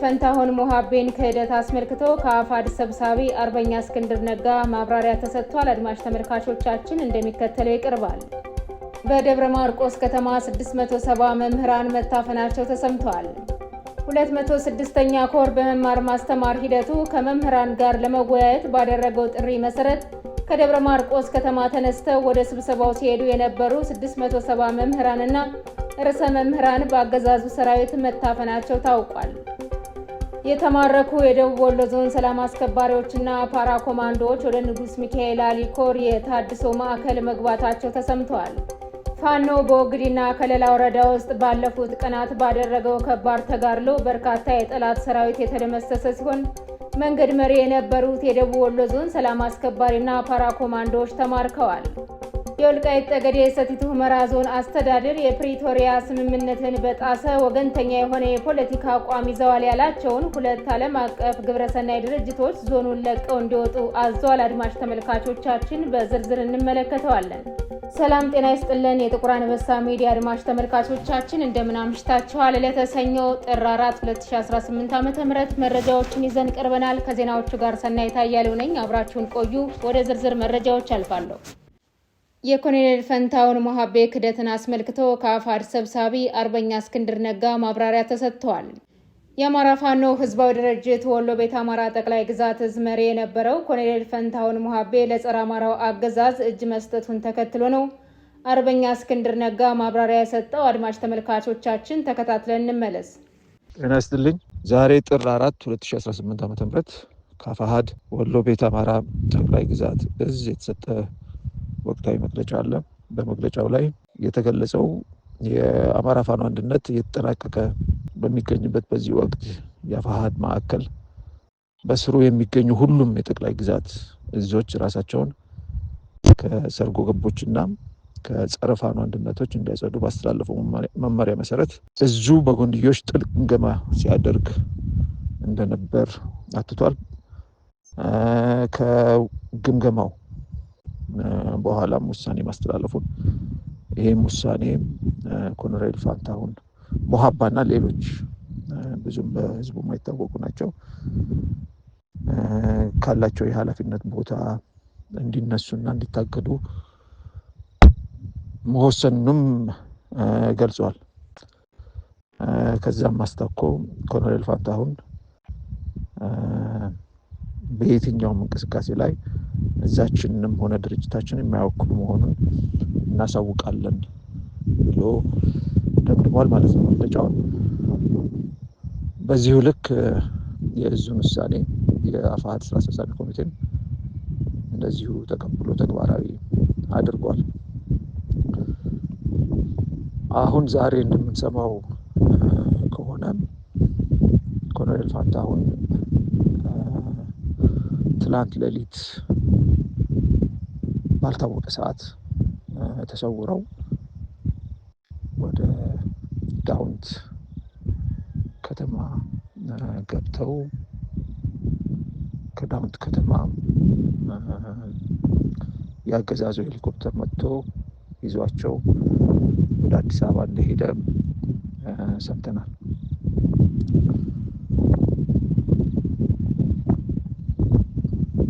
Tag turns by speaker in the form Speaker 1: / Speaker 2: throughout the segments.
Speaker 1: ፈንታሁን ሞሃቤን ክህደት አስመልክቶ ከአፋድ ሰብሳቢ አርበኛ እስክንድር ነጋ ማብራሪያ ተሰጥቷል። አድማጭ ተመልካቾቻችን እንደሚከተለው ይቀርባል። በደብረ ማርቆስ ከተማ 670 መምህራን መታፈናቸው ተሰምቷል። 206ኛ ኮር በመማር ማስተማር ሂደቱ ከመምህራን ጋር ለመወያየት ባደረገው ጥሪ መሰረት ከደብረ ማርቆስ ከተማ ተነስተው ወደ ስብሰባው ሲሄዱ የነበሩ 670 መምህራንና ርዕሰ መምህራን በአገዛዙ ሰራዊት መታፈናቸው ታውቋል። የተማረኩ የደቡብ ወሎ ዞን ሰላም አስከባሪዎችና ፓራ ኮማንዶዎች ወደ ንጉስ ሚካኤል አሊኮር የታድሶ ማዕከል መግባታቸው ተሰምቷል። ፋኖ በወግዲና ከለላ ወረዳ ውስጥ ባለፉት ቀናት ባደረገው ከባድ ተጋድሎ በርካታ የጠላት ሰራዊት የተደመሰሰ ሲሆን መንገድ መሪ የነበሩት የደቡብ ወሎ ዞን ሰላም አስከባሪና ፓራ ኮማንዶዎች ተማርከዋል። የወልቃይት ጠገዴ ሰቲት ሁመራ ዞን አስተዳደር የፕሪቶሪያ ስምምነትን በጣሰ ወገንተኛ የሆነ የፖለቲካ አቋም ይዘዋል ያላቸውን 2 ዓለም አቀፍ ግብረሰናይ ድርጅቶች ዞኑን ለቀው እንዲወጡ አዟል። አድማጭ ተመልካቾቻችን በዝርዝር እንመለከተዋለን። ሰላም ጤና ይስጥልን። የጥቁር አንበሳ ሚዲያ አድማጭ ተመልካቾቻችን እንደምን አምሽታችኋል? ለተሰኞ ጥር 4 2018 ዓ.ም መረጃዎችን ይዘን ቀርበናል። ከዜናዎቹ ጋር ሰናይታ ያለው ነኝ። አብራችሁን ቆዩ። ወደ ዝርዝር መረጃዎች አልፋለሁ። የኮሎኔል ፈንታሁን ሞሃቤ ክህደትን አስመልክቶ ከአፋድ ሰብሳቢ አርበኛ እስክንድር ነጋ ማብራሪያ ተሰጥቷል። የአማራ ፋኖ ህዝባዊ ድርጅት ወሎ ቤት አማራ ጠቅላይ ግዛት እዝ መሪ የነበረው ኮሎኔል ፈንታሁን ሞሃቤ ለጸረ አማራው አገዛዝ እጅ መስጠቱን ተከትሎ ነው አርበኛ እስክንድር ነጋ ማብራሪያ የሰጠው። አድማጭ ተመልካቾቻችን ተከታትለን እንመለስ።
Speaker 2: ጤና ይስጥልኝ። ዛሬ ጥር 4 2018 ዓ.ም ከአፋድ ወሎ ቤት አማራ ጠቅላይ ግዛት እዝ የተሰጠ ወቅታዊ መግለጫ አለ። በመግለጫው ላይ የተገለጸው የአማራ ፋኖ አንድነት እየተጠናቀቀ በሚገኝበት በዚህ ወቅት የአፋሃድ ማዕከል በስሩ የሚገኙ ሁሉም የጠቅላይ ግዛት እዞች ራሳቸውን ከሰርጎ ገቦችና ከጸረ ፋኖ አንድነቶች እንዲያጸዱ ባስተላለፈው መመሪያ መሰረት እዙ በጎንዮሽ ጥልቅ ግምገማ ሲያደርግ እንደነበር አትቷል። ከግምገማው በኋላም ውሳኔ ማስተላለፉን ይህም ውሳኔ ኮሎኔል ፈንታሁን ሞሃባና ሌሎች ብዙም በህዝቡ የማይታወቁ ናቸው ካላቸው የኃላፊነት ቦታ እንዲነሱና እንዲታገዱ መወሰኑንም ገልጿል። ከዛም ማስታኮ ኮሎኔል ፈንታሁን በየትኛውም እንቅስቃሴ ላይ እዛችንንም ሆነ ድርጅታችን የማይወክሉ መሆኑን እናሳውቃለን ብሎ ደምድሟል ማለት ነው መግለጫውን። በዚሁ ልክ የእዙን ውሳኔ የአፋሃድ ስራ አስፈጻሚ ኮሚቴን እንደዚሁ ተቀብሎ ተግባራዊ አድርጓል። አሁን ዛሬ እንደምንሰማው ከሆነ ኮሎኔል ፈንታሁን ትላንት ሌሊት ባልታወቀ ሰዓት ተሰውረው ወደ ዳውንት ከተማ ገብተው ከዳውንት ከተማ ያገዛዙ ሄሊኮፕተር መጥቶ ይዟቸው ወደ አዲስ አበባ እንደሄደ ሰምተናል።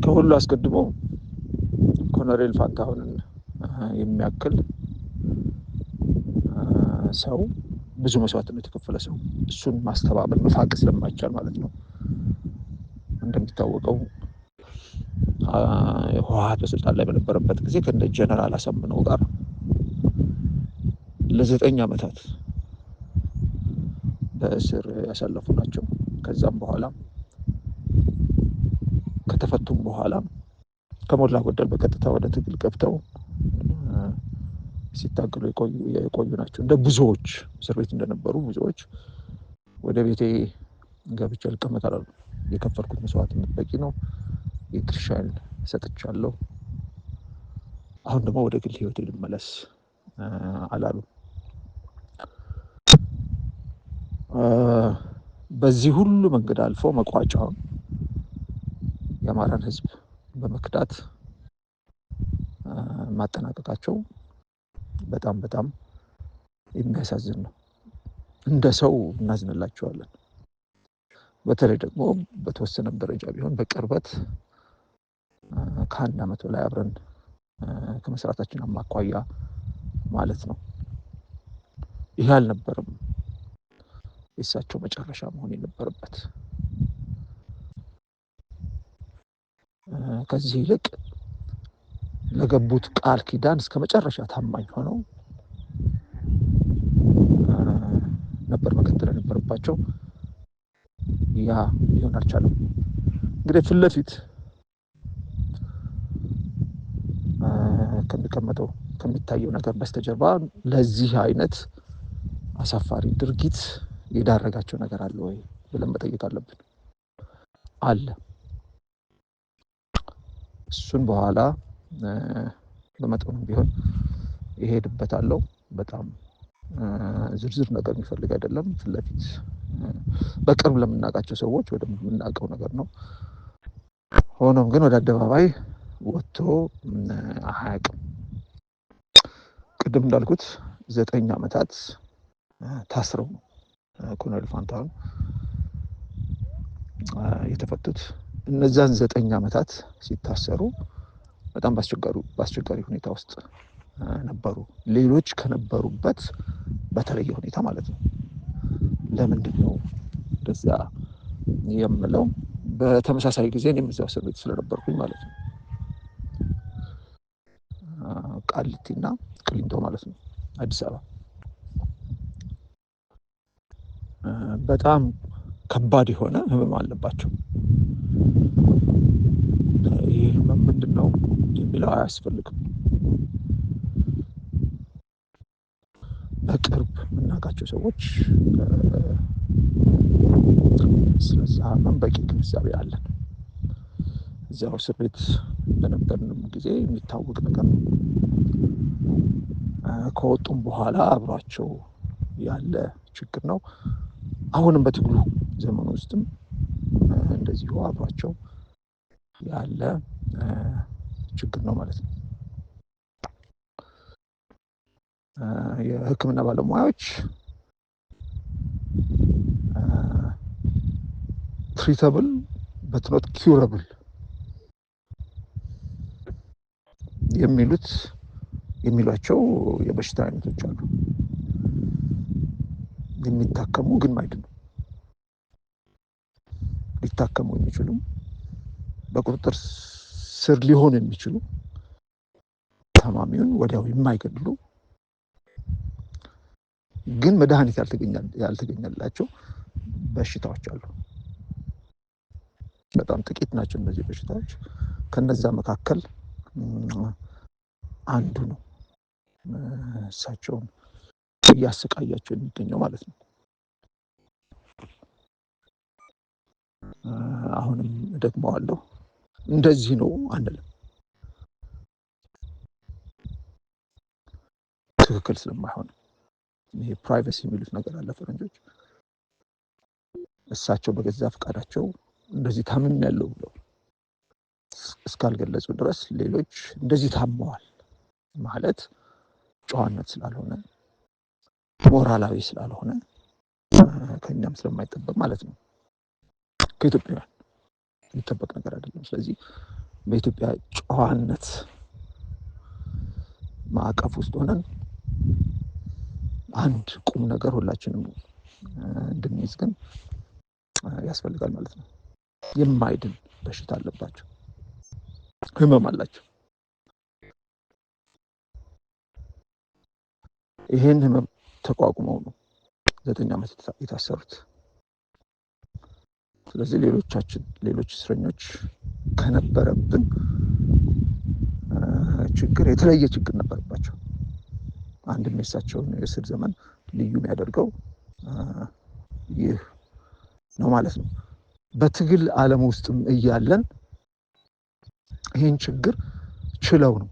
Speaker 2: ከሁሉ አስቀድሞ ኮሎኔል ፈንታሁንን የሚያክል ሰው ብዙ መስዋዕትነት የተከፈለ ሰው እሱን ማስተባበል መፋቅ ስለማይቻል ማለት ነው። እንደሚታወቀው ህወሓት በስልጣን ላይ በነበረበት ጊዜ ከእንደ ጀነራል አሳምነው ጋር ለ9 ዓመታት በእስር ያሳለፉ ናቸው። ከዛም በኋላ ከተፈቱም በኋላ ከሞላ ጎደል በቀጥታ ወደ ትግል ገብተው ሲታገሉ የቆዩ ናቸው። እንደ ብዙዎች እስር ቤት እንደነበሩ ብዙዎች ወደ ቤቴ ገብቼ ልቀመጥ አላሉ። የከፈልኩት መስዋዕትነት በቂ ነው፣ የድርሻዬን ሰጥቻለሁ፣ አሁን ደግሞ ወደ ግል ህይወቴ ልመለስ አላሉ። በዚህ ሁሉ መንገድ አልፎ መቋጫውን የአማራን ህዝብ በመክዳት ማጠናቀቃቸው በጣም በጣም የሚያሳዝን ነው። እንደ ሰው እናዝንላቸዋለን። በተለይ ደግሞ በተወሰነ ደረጃ ቢሆን በቅርበት ከአንድ ዓመት በላይ አብረን ከመስራታችን አኳያ ማለት ነው። ይህ አልነበረም የእሳቸው መጨረሻ መሆን የነበረበት። ከዚህ ይልቅ ለገቡት ቃል ኪዳን እስከ መጨረሻ ታማኝ ሆነው ነበር መቀጠል የነበረባቸው። ያ ሊሆን አልቻለም። እንግዲህ ፊት ለፊት ከሚቀመጠው ከሚታየው ነገር በስተጀርባ ለዚህ አይነት አሳፋሪ ድርጊት የዳረጋቸው ነገር አለ ወይ ብለን መጠየቅ አለብን። አለ። እሱን በኋላ በመጠኑም ቢሆን ይሄድበታለሁ። በጣም ዝርዝር ነገር የሚፈልግ አይደለም። ፊት ለፊት በቅርብ ለምናውቃቸው ሰዎች ወደ የምናውቀው ነገር ነው። ሆኖም ግን ወደ አደባባይ ወጥቶ አያውቅም። ቅድም እንዳልኩት 9 ዓመታት ታስረው ነው ኮሎኔል ፋንታሁን የተፈቱት። እነዛን 9 ዓመታት ሲታሰሩ በጣም በአስቸጋሪ ሁኔታ ውስጥ ነበሩ። ሌሎች ከነበሩበት በተለየ ሁኔታ ማለት ነው። ለምንድን ነው እንደዛ የምለው? በተመሳሳይ ጊዜ እኔም እዚያው እስር ቤት ስለነበርኩኝ ማለት ነው። ቃሊቲና ቅሊንጦ ማለት ነው፣ አዲስ አበባ። በጣም ከባድ የሆነ ህመም አለባቸው። ይህ ህመም ምንድን ነው የሚለው አያስፈልግም። በቅርብ የምናውቃቸው ሰዎች ስለዛ ህመም በቂ ግንዛቤ አለን። እዚያው እስር ቤት በነበርንም ጊዜ የሚታወቅ ነገር ነው። ከወጡም በኋላ አብሯቸው ያለ ችግር ነው። አሁንም በትግሉ ዘመን ውስጥም እንደዚሁ አብሯቸው ያለ ችግር ነው ማለት ነው። የሕክምና ባለሙያዎች ትሪተብል በት ኖት ኪውረብል የሚሏቸው የበሽታ አይነቶች አሉ። የሚታከሙ ግን ማይድኑ፣ ሊታከሙ የሚችሉ በቁጥጥር ስር ሊሆኑ የሚችሉ ታማሚውን ወዲያው የማይገድሉ ግን መድኃኒት ያልተገኘላቸው በሽታዎች አሉ። በጣም ጥቂት ናቸው እነዚህ በሽታዎች። ከነዛ መካከል አንዱ ነው እሳቸውን እያሰቃያቸው የሚገኘው ማለት ነው። አሁንም ደግመዋለሁ፣ እንደዚህ ነው አንልም። ትክክል ስለማይሆን ይሄ ፕራይቬሲ የሚሉት ነገር አለ ፈረንጆች። እሳቸው በገዛ ፈቃዳቸው እንደዚህ ታምሜያለሁ ብለው እስካልገለጹ ድረስ ሌሎች እንደዚህ ታመዋል ማለት ጨዋነት ስላልሆነ፣ ሞራላዊ ስላልሆነ፣ ከእኛም ስለማይጠበቅ ማለት ነው። ከኢትዮጵያውያን የሚጠበቅ ነገር አይደለም። ስለዚህ በኢትዮጵያ ጨዋነት ማዕቀፍ ውስጥ ሆነን አንድ ቁም ነገር ሁላችንም እንድንይዝ ግን ያስፈልጋል ማለት ነው። የማይድን በሽታ አለባቸው፣ ህመም አላቸው። ይሄን ህመም ተቋቁመው ነው 9 ዓመት የታሰሩት። ስለዚህ ሌሎች እስረኞች ከነበረብን ችግር የተለየ ችግር ነበረባቸው። አንድም የእሳቸውን የእስር ዘመን ልዩ የሚያደርገው ይህ ነው ማለት ነው። በትግል ዓለም ውስጥም እያለን ይህን ችግር ችለው ነው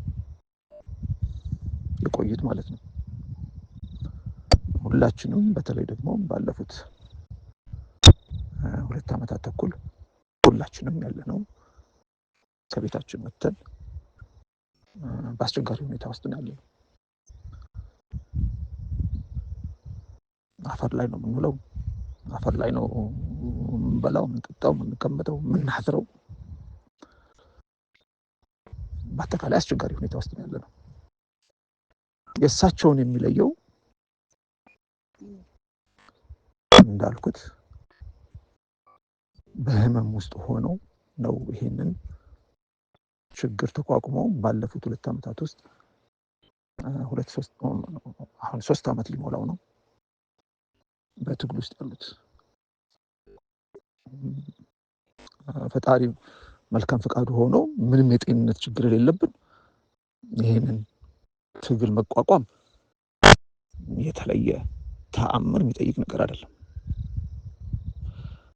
Speaker 2: የቆዩት ማለት ነው። ሁላችንም በተለይ ደግሞ ባለፉት 2 ዓመታት ተኩል ሁላችንም ያለነው ከቤታችን ወጥተን በአስቸጋሪ ሁኔታ ውስጥ ነው ያለነው። አፈር ላይ ነው የምንውለው፣ አፈር ላይ ነው ምንበላው፣ ምንጠጣው፣ ምንቀመጠው፣ ምናድረው በአጠቃላይ አስቸጋሪ ሁኔታ ውስጥ ነው ያለነው። የእሳቸውን የሚለየው እንዳልኩት በህመም ውስጥ ሆነው ነው ይሄንን ችግር ተቋቁመው ባለፉት 2 ዓመታት ውስጥ 3 ዓመት ሊሞላው ነው በትግል ውስጥ ያሉት። ፈጣሪ መልካም ፈቃዱ ሆኖ ምንም የጤንነት ችግር የሌለብን ይሄንን ትግል መቋቋም የተለየ ተአምር የሚጠይቅ ነገር አይደለም።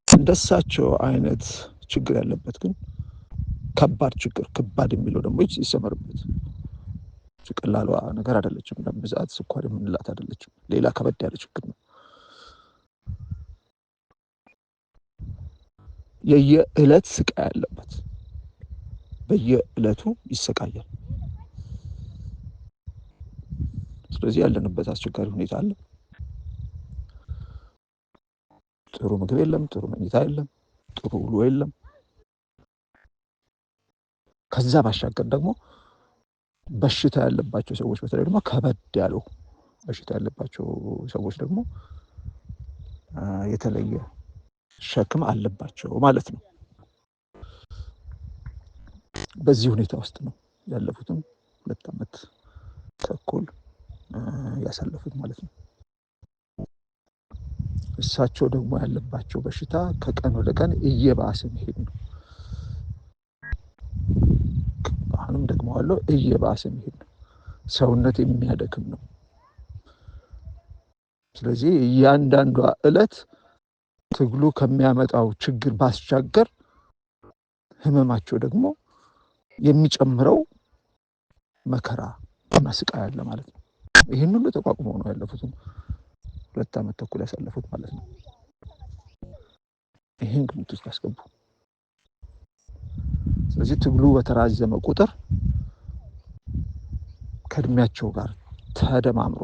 Speaker 2: እንደሳቸው አይነት ችግር ያለበት ግን ከባድ የሚለው ደግሞ ይሰመርበት። ቀላሏ ነገር አይደለችም። ደም ብዛት፣ ስኳር የምንላት አይደለችም። ሌላ ከበድ ያለ ችግር ነው። የየዕለት ስቃይ ያለበት፣ በየዕለቱ ይሰቃያል። ስለዚህ ያለንበት አስቸጋሪ ሁኔታ አለ። ጥሩ ምግብ የለም፣ ጥሩ መኝታ የለም፣ ጥሩ ውሎ የለም። ከዛ ባሻገር ደግሞ በሽታ ያለባቸው ሰዎች፣ በተለይ ደግሞ ከበድ ያለው በሽታ ያለባቸው ሰዎች ደግሞ የተለየ ሸክም አለባቸው ማለት ነው። በዚህ ሁኔታ ውስጥ ነው ያለፉትን 2 ዓመት ተኩል ያሳለፉት ማለት ነው። እሳቸው ደግሞ ያለባቸው በሽታ ከቀን ወደ ቀን እየባሰ መሄድ ነው። አሁንም ደግሞ አለው እየባሰ መሄድ ነው። ሰውነት የሚያደክም ነው። ስለዚህ እያንዳንዷ ዕለት ትግሉ ከሚያመጣው ችግር ባሻገር ህመማቸው ደግሞ የሚጨምረው መከራ እና ስቃይ አለ ማለት ነው። ይህን ሁሉ ተቋቁመው ነው ያለፉትን 2 ዓመት ተኩል ያሳለፉት ማለት ነው። ይህን ግምት ውስጥ ያስገቡ። ስለዚህ ትግሉ በተራዘመ ቁጥር ከእድሜያቸው ጋር ተደማምሮ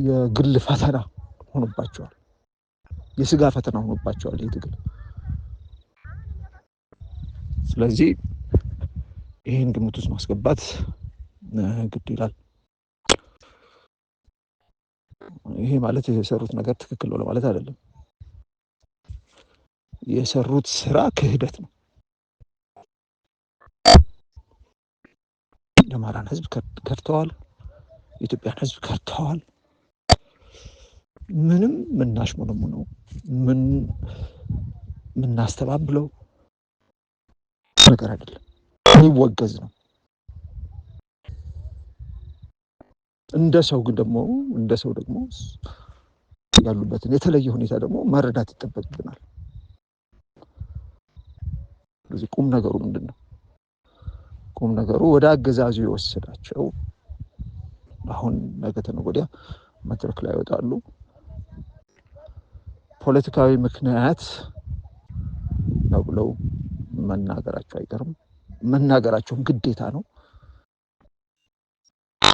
Speaker 2: የግል ፈተና ሆኖባቸዋል። የስጋ ፈተና ሆኖባቸዋል ይህ ትግል። ስለዚህ ይህን ግምት ውስጥ ማስገባት ግድ ይላል። ይሄ ማለት የሰሩት ነገር ትክክል ነው ማለት አይደለም። የሰሩት ስራ ክህደት ነው። የአማራን ህዝብ ከድተዋል። የኢትዮጵያን ህዝብ ከድተዋል። ምንም ምናሽሞነሙነው ምናስተባብለው ነገር አይደለም። የሚወገዝ ነው። እንደ ሰው ደግሞ ያሉበትን የተለየ ሁኔታ ደግሞ መረዳት ይጠበቅብናል። ስለዚህ ቁም ነገሩ ምንድን ነው? ቁም ነገሩ ወደ አገዛዙ የወሰዳቸው አሁን ነገ ተነገ ወዲያ መድረክ ላይ ይወጣሉ። ፖለቲካዊ ምክንያት ነው ብለው መናገራቸው አይቀርም። መናገራቸውም ግዴታ ነው።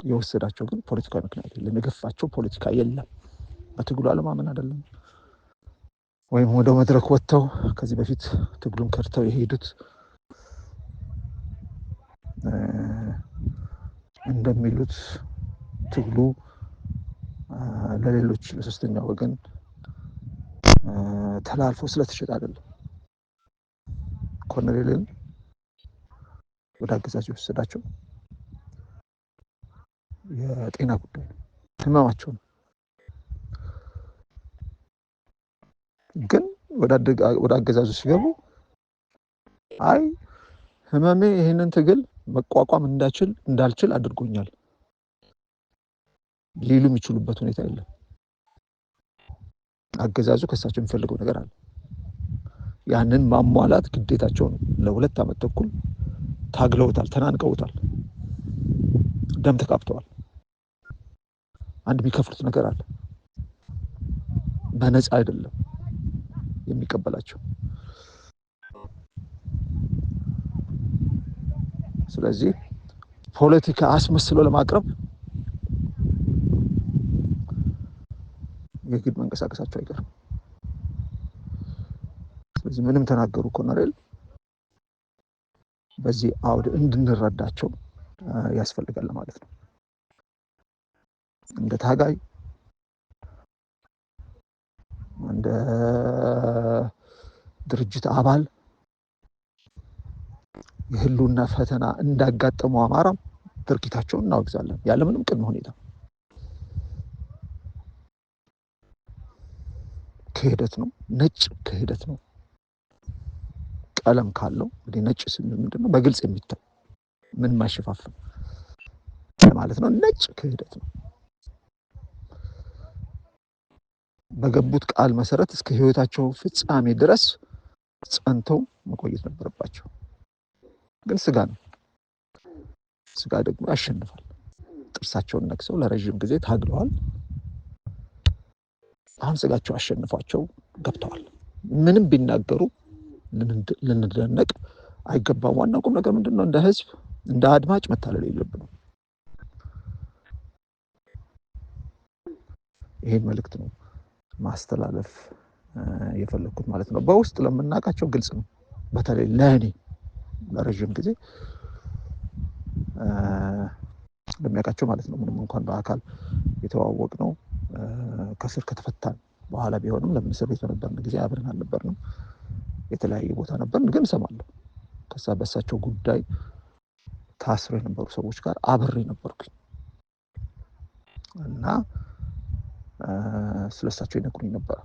Speaker 2: የወሰዳቸው ግን ፖለቲካዊ ምክንያት የለም። የገፋቸው ፖለቲካ የለም። በትግሉ አለማመን አይደለም። ወይም ወደ መድረክ ወጥተው ከዚህ በፊት ትግሉን ከድተው የሄዱት እንደሚሉት ትግሉ ለሌሎች ለሶስተኛ ወገን ተላልፎ ስለተሸጠ አይደለም። ኮሎኔልን ወደ አገዛዙ የወሰዳቸው የጤና ጉዳይ ነው፣ ህመማቸው ነው። ግን ወደ አገዛዙ ሲገቡ አይ ህመሜ ይህንን ትግል መቋቋም እንዳልችል አድርጎኛል ሊሉ የሚችሉበት ሁኔታ የለም። አገዛዙ ከሳቸው የሚፈልገው ነገር አለ። ያንን ማሟላት ግዴታቸው ነው። ለ2 ዓመት ተኩል ታግለውታል፣ ተናንቀውታል፣ ደም ተቃብተዋል። አንድ የሚከፍሉት ነገር አለ። በነፃ አይደለም የሚቀበላቸው። ስለዚህ ፖለቲካ አስመስሎ ለማቅረብ የግድ መንቀሳቀሳቸው አይቀርም። ስለዚህ ምንም ተናገሩ እኮ ነው አይደል? በዚህ አውድ እንድንረዳቸው ያስፈልጋል ማለት ነው። እንደ ታጋይ እንደ ድርጅት አባል የህልውና ፈተና እንዳጋጠመው አማራ ድርጊታቸውን እናወግዛለን ያለምንም ቅድመ ሁኔታ። ክህደት ነው፣ ነጭ ክህደት ነው። ቀለም ካለው እንግዲህ ነጭ ስንል ምንድነው? በግልጽ የሚታይ ምን ማሸፋፈን ማለት ነው። ነጭ ክህደት ነው። በገቡት ቃል መሰረት እስከ ህይወታቸው ፍጻሜ ድረስ ጸንተው መቆየት ነበረባቸው። ግን ስጋ ነው። ስጋ ደግሞ ያሸንፋል። ጥርሳቸውን ነክሰው ለረጅም ጊዜ ታግለዋል። አሁን ስጋቸው አሸንፏቸው ገብተዋል። ምንም ቢናገሩ ልንደነቅ አይገባም። ዋናው ቁም ነገር ምንድነው? እንደ ህዝብ እንደ አድማጭ መታለል የለብንም። ይሄን መልእክት ነው ማስተላለፍ የፈለኩት ማለት ነው። በውስጥ ለምናውቃቸው ግልጽ ነው። በተለይ ለእኔ ለረጅም ጊዜ ለሚያውቃቸው ማለት ነው። ምንም እንኳን በአካል የተዋወቅ ነው ከስር ከተፈታን በኋላ ቢሆንም ለምን እስር ቤት በነበርን ጊዜ አብረን አልነበርንም። የተለያየ ቦታ ነበርን። ግን እሰማለሁ ከዛ በሳቸው ጉዳይ ታስረው የነበሩ ሰዎች ጋር አብሬ ነበርኩኝ እና ስለሳቸው ይነግሩኝ ነበር።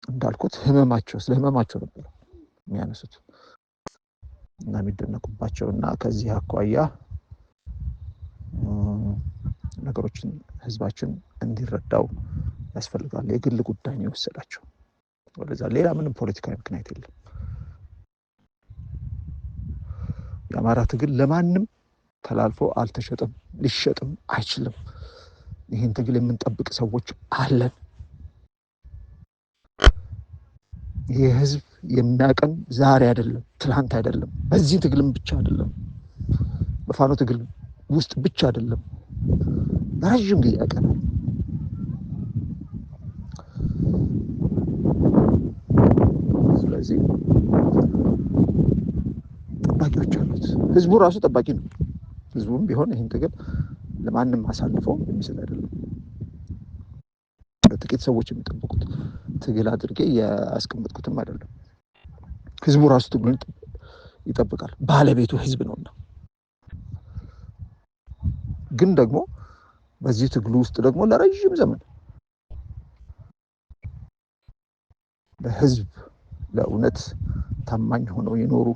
Speaker 2: እንዳልኩት ስለ ህመማቸው ነበር የሚያነሱት እና የሚደነቁባቸው እና ከዚህ አኳያ ነገሮችን ህዝባችን እንዲረዳው ያስፈልጋል። የግል ጉዳይ ነው የወሰዳቸው ወደዛ፣ ሌላ ምንም ፖለቲካዊ ምክንያት የለም። የአማራ ትግል ለማንም ተላልፎ አልተሸጠም፣ ሊሸጥም አይችልም። ይህን ትግል የምንጠብቅ ሰዎች አለን። ይህ ህዝብ የሚያቀን ዛሬ አይደለም፣ ትላንት አይደለም። በዚህ ትግልም ብቻ አይደለም፣ በፋኖ ትግል ውስጥ ብቻ አይደለም፣ ለረጅም ጊዜ ያቀናል። ስለዚህ ጠባቂዎች አሉት። ህዝቡ ራሱ ጠባቂ ነው። ህዝቡም ቢሆን ይህን ትግል ለማንም አሳልፈው የሚሰጥ አይደለም። ጥቂት ሰዎች የሚጠብቁት ትግል አድርጌ ያስቀመጥኩትም አይደለም። ህዝቡ ራሱ ትግሉን ይጠብቃል። ባለቤቱ ህዝብ ነውና። ግን ደግሞ በዚህ ትግሉ ውስጥ ደግሞ ለረጅም ዘመን ለህዝብ ለእውነት ታማኝ ሆነው የኖሩ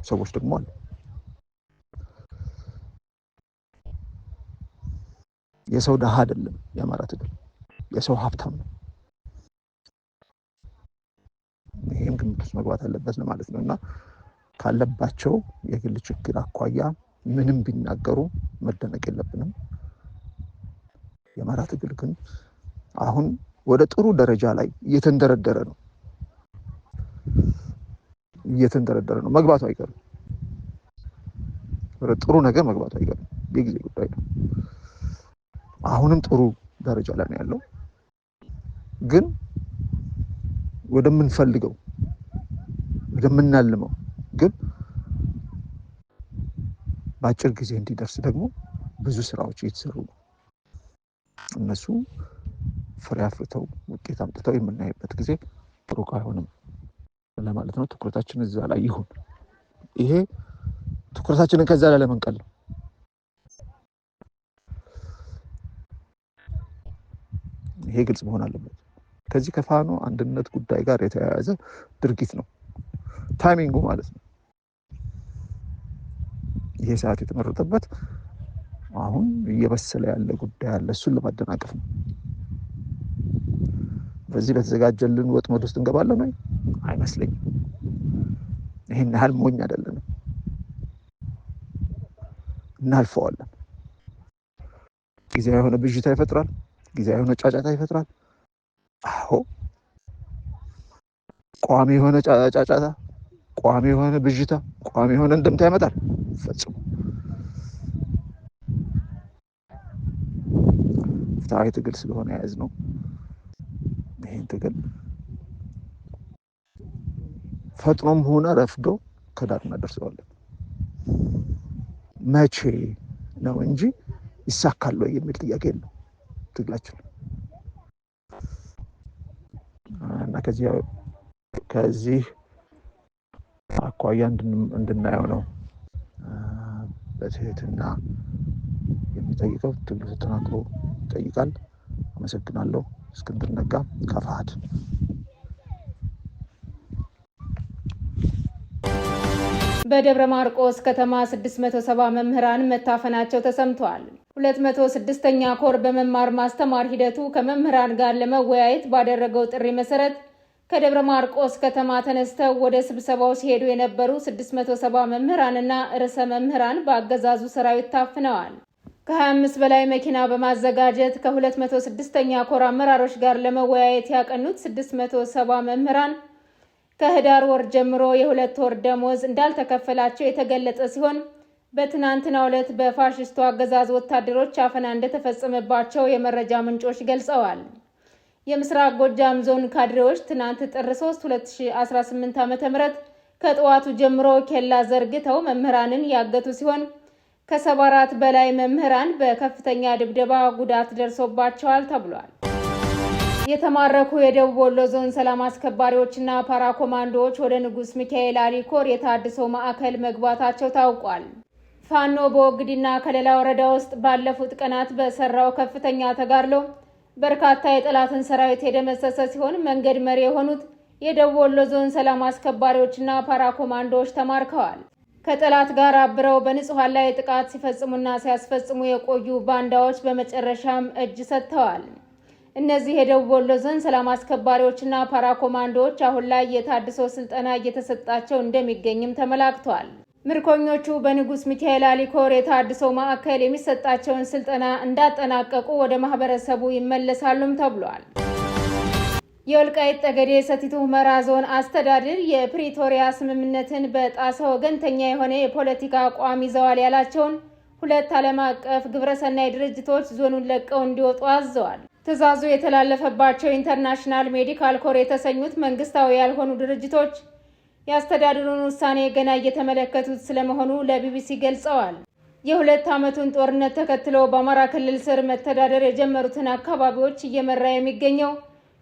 Speaker 2: ሰዎች ደግሞ አሉ። የሰው ደሃ አይደለም የአማራ ትግል፣ የሰው ሀብታም ነው። ይሄም ግምት ውስጥ መግባት አለበት ማለት ነው እና ካለባቸው የግል ችግር አኳያ ምንም ቢናገሩ መደነቅ የለብንም። የአማራ ትግል ግን አሁን ወደ ጥሩ ደረጃ ላይ እየተንደረደረ ነው። መግባቱ አይቀርም። ወደ ጥሩ ነገር መግባቱ አይቀርም። የጊዜ ጉዳይ ነው። አሁንም ጥሩ ደረጃ ላይ ነው ያለው። ግን ወደምንፈልገው ወደምናልመው ግን በአጭር ጊዜ እንዲደርስ ደግሞ ብዙ ስራዎች እየተሰሩ ነው። እነሱ ፍሬ አፍርተው ውጤት አምጥተው የምናይበት ጊዜ ሩቅ አይሆንም ለማለት ነው። ትኩረታችን እዛ ላይ ይሁን። ይሄ ትኩረታችንን ከዛ ላይ ለመንቀል ነው። ይሄ ግልጽ መሆን አለበት። ከዚህ ከፋኖ አንድነት ጉዳይ ጋር የተያያዘ ድርጊት ነው ታይሚንጉ ማለት ነው። ይሄ ሰዓት የተመረጠበት አሁን እየበሰለ ያለ ጉዳይ አለ። እሱን ለማደናቀፍ ነው። በዚህ በተዘጋጀልን ወጥመድ ውስጥ እንገባለን ወይ? አይመስለኝም። ይሄን ያህል ሞኝ አይደለንም። እናልፈዋለን። ጊዜያዊ የሆነ ብዥታ ይፈጥራል። ጊዜያዊ የሆነ ጫጫታ ይፈጥራል። አዎ፣ ቋሚ የሆነ ጫጫታ፣ ቋሚ የሆነ ብዥታ፣ ቋሚ የሆነ እንደምታ ያመጣል? ፈጽሞ መሰረታዊ ትግል ስለሆነ የያዝነው ይህን ትግል ፈጥኖም ሆነ ረፍዶ ከዳር እናደርሰዋለን። መቼ ነው እንጂ ይሳካል ወይ የሚል ጥያቄ ነው ትግላችን እና ከዚህ አኳያ እንድናየው ነው በትህትና የሚጠይቀው። ትግሉ ተጠናክሮ ይጠይቃል። አመሰግናለሁ። እስክንድር ነጋ ከአፋሕድ።
Speaker 1: በደብረ ማርቆስ ከተማ 670 መምህራን መታፈናቸው ተሰምቷል። 206ኛ ኮር በመማር ማስተማር ሂደቱ ከመምህራን ጋር ለመወያየት ባደረገው ጥሪ መሰረት ከደብረ ማርቆስ ከተማ ተነስተው ወደ ስብሰባው ሲሄዱ የነበሩ 670 መምህራንና ርዕሰ መምህራን በአገዛዙ ሰራዊት ታፍነዋል። ከ25 በላይ መኪና በማዘጋጀት ከ206ኛ ኮር አመራሮች ጋር ለመወያየት ያቀኑት 670 መምህራን ከህዳር ወር ጀምሮ የ2 ወር ደሞዝ እንዳልተከፈላቸው የተገለጸ ሲሆን በትናንትናው ዕለት በፋሽስቱ አገዛዝ ወታደሮች አፈና እንደተፈጸመባቸው የመረጃ ምንጮች ገልጸዋል። የምስራቅ ጎጃም ዞን ካድሬዎች ትናንት ጥር 3 2018 ዓ.ም ከጠዋቱ ጀምሮ ኬላ ዘርግተው መምህራንን ያገቱ ሲሆን ከ74 በላይ መምህራን በከፍተኛ ድብደባ ጉዳት ደርሶባቸዋል ተብሏል። የተማረኩ የደቡብ ወሎ ዞን ሰላም አስከባሪዎችና ፓራ ኮማንዶዎች ወደ ንጉስ ሚካኤል አሊ ኮር የታድሶ ማዕከል መግባታቸው ታውቋል። ፋኖ በወግዲና ከሌላ ወረዳ ውስጥ ባለፉት ቀናት በሰራው ከፍተኛ ተጋድሎ በርካታ የጠላትን ሰራዊት የደመሰሰ ሲሆን መንገድ መሪ የሆኑት የደቡብ ወሎ ዞን ሰላም አስከባሪዎችና ፓራ ኮማንዶዎች ተማርከዋል። ከጠላት ጋር አብረው በንጹሃን ላይ ጥቃት ሲፈጽሙና ሲያስፈጽሙ የቆዩ ባንዳዎች በመጨረሻም እጅ ሰጥተዋል። እነዚህ የደቡብ ወሎ ዞን ሰላም አስከባሪዎችና ፓራ ኮማንዶዎች አሁን ላይ የታድሶ ስልጠና እየተሰጣቸው እንደሚገኝም ተመላክቷል። ምርኮኞቹ በንጉስ ሚካኤል አሊ ኮር የታድሶ ማዕከል የሚሰጣቸውን ስልጠና እንዳጠናቀቁ ወደ ማህበረሰቡ ይመለሳሉም ተብሏል። የወልቃይት ጠገዴ ሰቲት ሁመራ ዞን አስተዳደር የፕሪቶሪያ ስምምነትን በጣሰ ወገንተኛ የሆነ የፖለቲካ አቋም ይዘዋል ያላቸውን 2 ዓለም አቀፍ ግብረሰናይ ድርጅቶች ዞኑን ለቀው እንዲወጡ አዘዋል። ትዕዛዙ የተላለፈባቸው ኢንተርናሽናል ሜዲካል ኮር የተሰኙት መንግስታዊ ያልሆኑ ድርጅቶች የአስተዳደሩን ውሳኔ ገና እየተመለከቱት ስለመሆኑ ለቢቢሲ ገልጸዋል። የ2 ዓመቱን ጦርነት ተከትሎ በአማራ ክልል ስር መተዳደር የጀመሩትን አካባቢዎች እየመራ የሚገኘው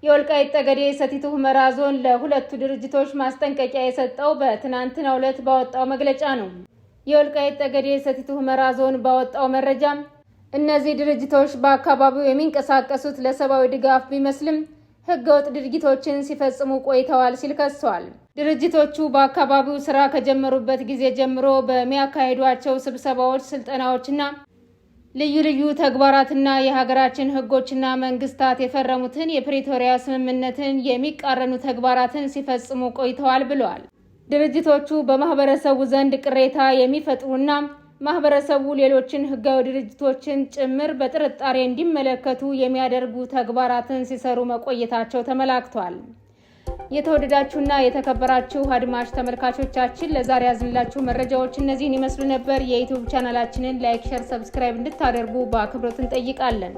Speaker 1: የወልቃይት ጠገዴ ሰቲት ሁመራ ዞን ለሁለቱ ድርጅቶች ማስጠንቀቂያ የሰጠው በትናንትናው ዕለት ባወጣው መግለጫ ነው። የወልቃይት ጠገዴ ሰቲት ሁመራ ዞን ባወጣው መረጃም እነዚህ ድርጅቶች በአካባቢው የሚንቀሳቀሱት ለሰብአዊ ድጋፍ ቢመስልም ህገወጥ ድርጊቶችን ሲፈጽሙ ቆይተዋል ሲል ከሷል። ድርጅቶቹ በአካባቢው ስራ ከጀመሩበት ጊዜ ጀምሮ በሚያካሂዷቸው ስብሰባዎች፣ ስልጠናዎችና ልዩ ልዩ ተግባራትና የሀገራችን ህጎችና መንግስታት የፈረሙትን የፕሪቶሪያ ስምምነትን የሚቃረኑ ተግባራትን ሲፈጽሙ ቆይተዋል ብለዋል። ድርጅቶቹ በማህበረሰቡ ዘንድ ቅሬታ የሚፈጥሩና ማህበረሰቡ ሌሎችን ህጋዊ ድርጅቶችን ጭምር በጥርጣሬ እንዲመለከቱ የሚያደርጉ ተግባራትን ሲሰሩ መቆየታቸው ተመላክቷል። የተወደዳችሁና የተከበራችሁ አድማጭ ተመልካቾቻችን ለዛሬ ያዝንላችሁ መረጃዎች እነዚህን ይመስሉ ነበር። የዩቲዩብ ቻናላችንን ላይክ፣ ሼር፣ ሰብስክራይብ እንድታደርጉ በአክብሮት እንጠይቃለን።